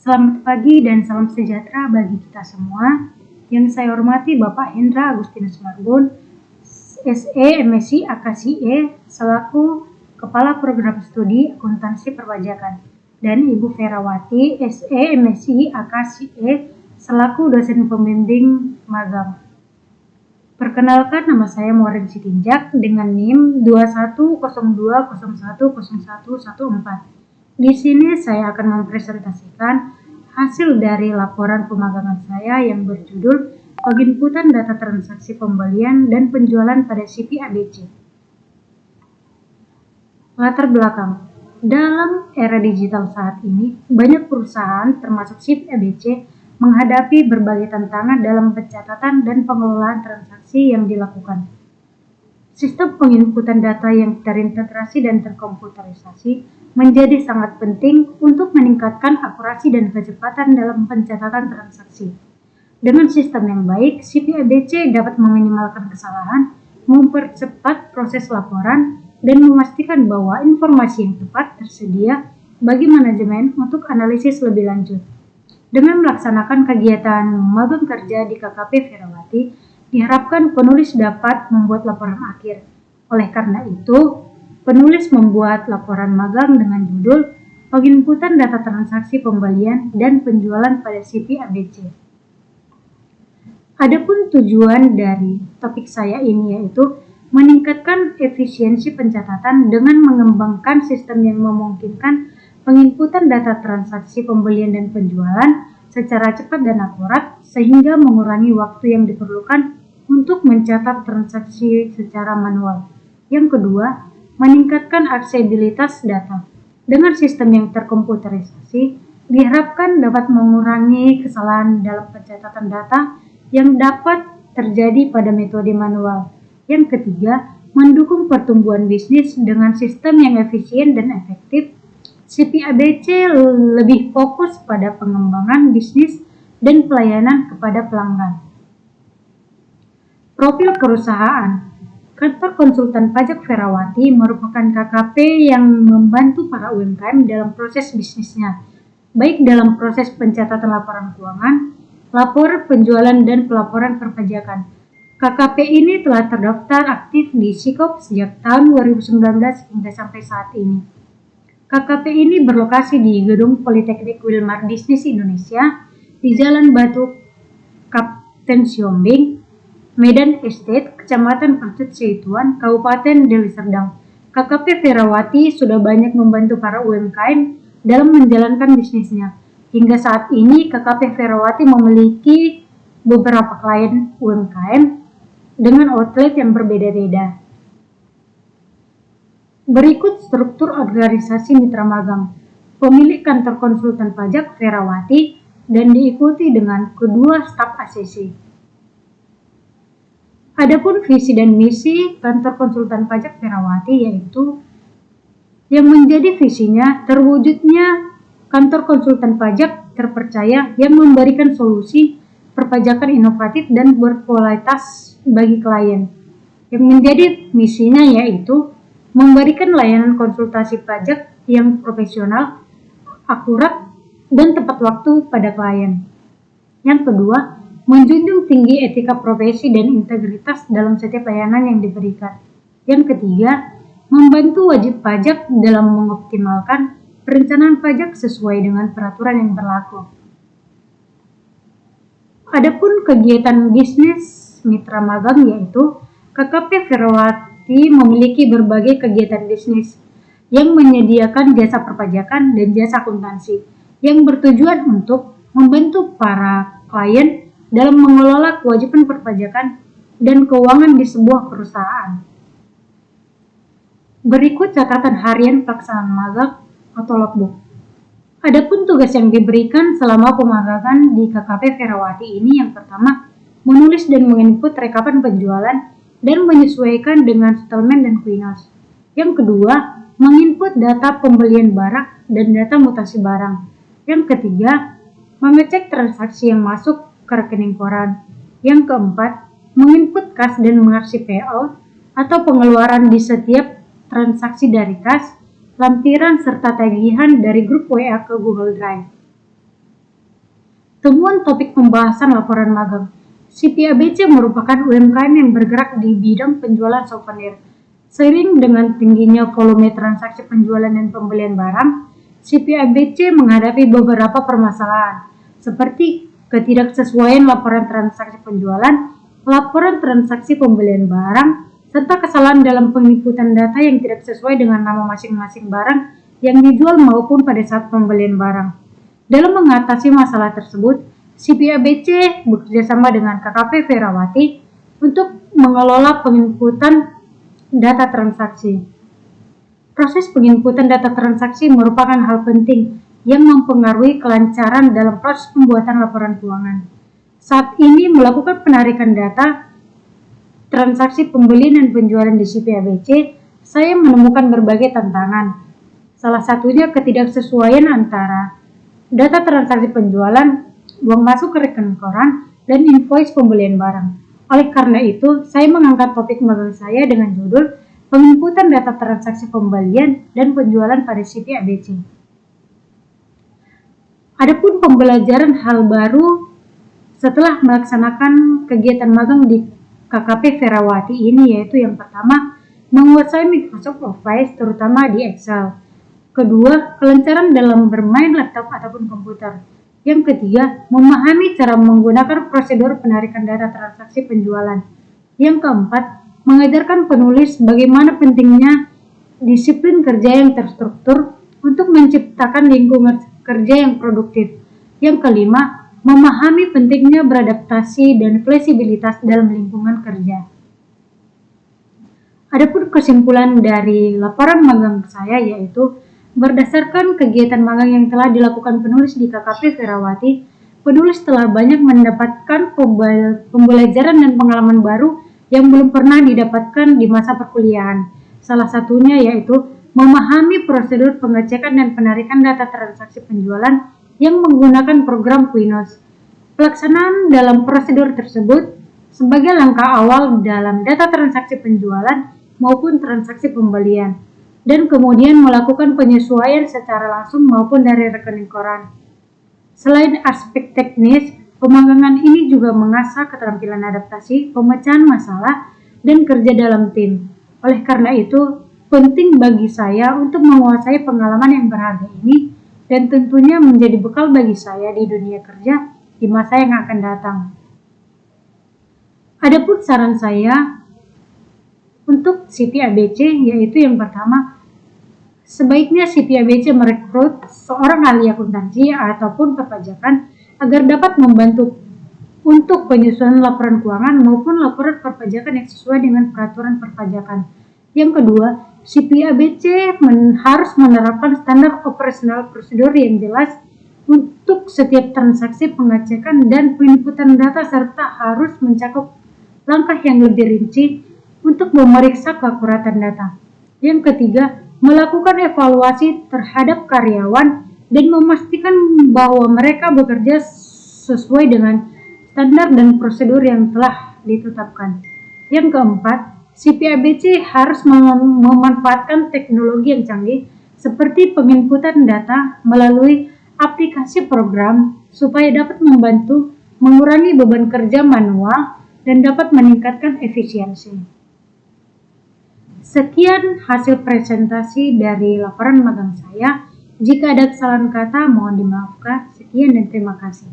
Selamat pagi dan salam sejahtera bagi kita semua. Yang saya hormati Bapak Hendra Agustinus Marbun, SE MSc AKSIE selaku Kepala Program Studi Akuntansi Perpajakan, dan Ibu Ferawati, SE MSc AKSIE selaku dosen pembimbing magang. Perkenalkan, nama saya Maureen Sitinjak dengan NIM 2102010114. Di sini saya akan mempresentasikan hasil dari laporan pemagangan saya yang berjudul Penginputan Data Transaksi Pembelian dan Penjualan pada CP ABC. Latar belakang. Dalam era digital saat ini, banyak perusahaan termasuk CP ABC menghadapi berbagai tantangan dalam pencatatan dan pengelolaan transaksi yang dilakukan. Sistem penginputan data yang terintegrasi dan terkomputerisasi menjadi sangat penting untuk meningkatkan akurasi dan kecepatan dalam pencatatan transaksi. Dengan sistem yang baik, CP ABC dapat meminimalkan kesalahan, mempercepat proses laporan, dan memastikan bahwa informasi yang tepat tersedia bagi manajemen untuk analisis lebih lanjut. Dengan melaksanakan kegiatan magang kerja di KKP Ferawati, diharapkan penulis dapat membuat laporan akhir. Oleh karena itu, penulis membuat laporan magang dengan judul Penginputan Data Transaksi Pembelian dan Penjualan pada CP ABC. Adapun tujuan dari topik saya ini yaitu meningkatkan efisiensi pencatatan dengan mengembangkan sistem yang memungkinkan penginputan data transaksi pembelian dan penjualan secara cepat dan akurat sehingga mengurangi waktu yang diperlukan untuk mencatat transaksi secara manual. Yang kedua, meningkatkan aksesibilitas data. Dengan sistem yang terkomputerisasi, diharapkan dapat mengurangi kesalahan dalam pencatatan data yang dapat terjadi pada metode manual. Yang ketiga, mendukung pertumbuhan bisnis dengan sistem yang efisien dan efektif. CP ABC lebih fokus pada pengembangan bisnis dan pelayanan kepada pelanggan. Profil perusahaan. Kantor Konsultan Pajak Ferawati merupakan KKP yang membantu para UMKM dalam proses bisnisnya, baik dalam proses pencatatan laporan keuangan, laporan penjualan, dan pelaporan perpajakan. KKP ini telah terdaftar aktif di SIKOP sejak tahun 2019 hingga sampai saat ini. KKP ini berlokasi di Gedung Politeknik Wilmar Bisnis Indonesia di Jalan Batu, Kapten Siombing, Medan Estate, Kecamatan Percut Seituan, Kabupaten Deli Serdang. KKP Ferawati sudah banyak membantu para UMKM dalam menjalankan bisnisnya. Hingga saat ini, KKP Ferawati memiliki beberapa klien UMKM dengan outlet yang berbeda-beda. Berikut struktur organisasi mitra magang. Pemilik kantor konsultan pajak Ferawati dan diikuti dengan kedua staf ACC. Adapun visi dan misi kantor konsultan pajak Ferawati yaitu yang menjadi visinya terwujudnya kantor konsultan pajak terpercaya yang memberikan solusi perpajakan inovatif dan berkualitas bagi klien. Yang menjadi misinya yaitu memberikan layanan konsultasi pajak yang profesional, akurat, dan tepat waktu pada klien. Yang kedua, menjunjung tinggi etika profesi dan integritas dalam setiap layanan yang diberikan. Yang ketiga, membantu wajib pajak dalam mengoptimalkan perencanaan pajak sesuai dengan peraturan yang berlaku. Adapun kegiatan bisnis mitra magang yaitu KKP Ferawati memiliki berbagai kegiatan bisnis yang menyediakan jasa perpajakan dan jasa akuntansi yang bertujuan untuk membantu para klien dalam mengelola kewajiban perpajakan dan keuangan di sebuah perusahaan. Berikut catatan harian pelaksanaan magang atau logbook. Adapun tugas yang diberikan selama pemagangan di KKP Ferawati ini yang pertama, menulis dan menginput rekapan penjualan dan menyesuaikan dengan settlement dan quinos. Yang kedua, menginput data pembelian barang dan data mutasi barang. Yang ketiga, mengecek transaksi yang masuk ke rekening koran. Yang keempat, menginput kas dan mengarsip payout atau pengeluaran di setiap transaksi dari kas, lampiran serta tagihan dari grup WA ke Google Drive. Temuan topik pembahasan laporan magang. CPABC merupakan UMKM yang bergerak di bidang penjualan souvenir. Seiring dengan tingginya volume transaksi penjualan dan pembelian barang, CPABC menghadapi beberapa permasalahan, seperti ketidaksesuaian laporan transaksi penjualan, laporan transaksi pembelian barang, serta kesalahan dalam penginputan data yang tidak sesuai dengan nama masing-masing barang yang dijual maupun pada saat pembelian barang. Dalam mengatasi masalah tersebut, CPABC bekerjasama dengan KKP Ferawati untuk mengelola penginputan data transaksi. Proses penginputan data transaksi merupakan hal penting yang mempengaruhi kelancaran dalam proses pembuatan laporan keuangan. Saat ini melakukan penarikan data transaksi pembelian dan penjualan di CPABC, saya menemukan berbagai tantangan. Salah satunya ketidaksesuaian antara data transaksi penjualan, uang masuk ke rekening koran, dan invoice pembelian barang. Oleh karena itu, saya mengangkat topik magang saya dengan judul penginputan data transaksi pembelian dan penjualan pada CPABC. Adapun pembelajaran hal baru setelah melaksanakan kegiatan magang di KKP Ferawati ini, yaitu yang pertama, menguasai Microsoft Office terutama di Excel. Kedua, kelancaran dalam bermain laptop ataupun komputer. Yang ketiga, memahami cara menggunakan prosedur penarikan data transaksi penjualan. Yang keempat, mengajarkan penulis bagaimana pentingnya disiplin kerja yang terstruktur untuk menciptakan lingkungan kerja yang produktif. Yang kelima, memahami pentingnya beradaptasi dan fleksibilitas dalam lingkungan kerja. Adapun kesimpulan dari laporan magang saya yaitu, berdasarkan kegiatan magang yang telah dilakukan penulis di KKP Ferawati, penulis telah banyak mendapatkan pembelajaran dan pengalaman baru yang belum pernah didapatkan di masa perkuliahan. Salah satunya yaitu memahami prosedur pengecekan dan penarikan data transaksi penjualan yang menggunakan program Quinos. Pelaksanaan dalam prosedur tersebut sebagai langkah awal dalam data transaksi penjualan maupun transaksi pembelian, dan kemudian melakukan penyesuaian secara langsung maupun dari rekening koran. Selain aspek teknis, pemagangan ini juga mengasah keterampilan adaptasi, pemecahan masalah, dan kerja dalam tim. Oleh karena itu, penting bagi saya untuk menguasai pengalaman yang berharga ini dan tentunya menjadi bekal bagi saya di dunia kerja di masa yang akan datang. Adapun saran saya untuk CPABC yaitu yang pertama, sebaiknya CPABC merekrut seorang ahli akuntansi ataupun perpajakan agar dapat membantu untuk penyusunan laporan keuangan maupun laporan perpajakan yang sesuai dengan peraturan perpajakan. Yang kedua, CPABC harus menerapkan standar operasional prosedur yang jelas untuk setiap transaksi pengecekan dan penginputan data serta harus mencakup langkah yang lebih rinci untuk memeriksa keakuratan data. Yang ketiga, melakukan evaluasi terhadap karyawan dan memastikan bahwa mereka bekerja sesuai dengan standar dan prosedur yang telah ditetapkan. Yang keempat, CPABC harus memanfaatkan teknologi yang canggih seperti penginputan data melalui aplikasi program supaya dapat membantu mengurangi beban kerja manual dan dapat meningkatkan efisiensi. Sekian hasil presentasi dari laporan magang saya. Jika ada kesalahan kata, mohon dimaafkan. Sekian dan terima kasih.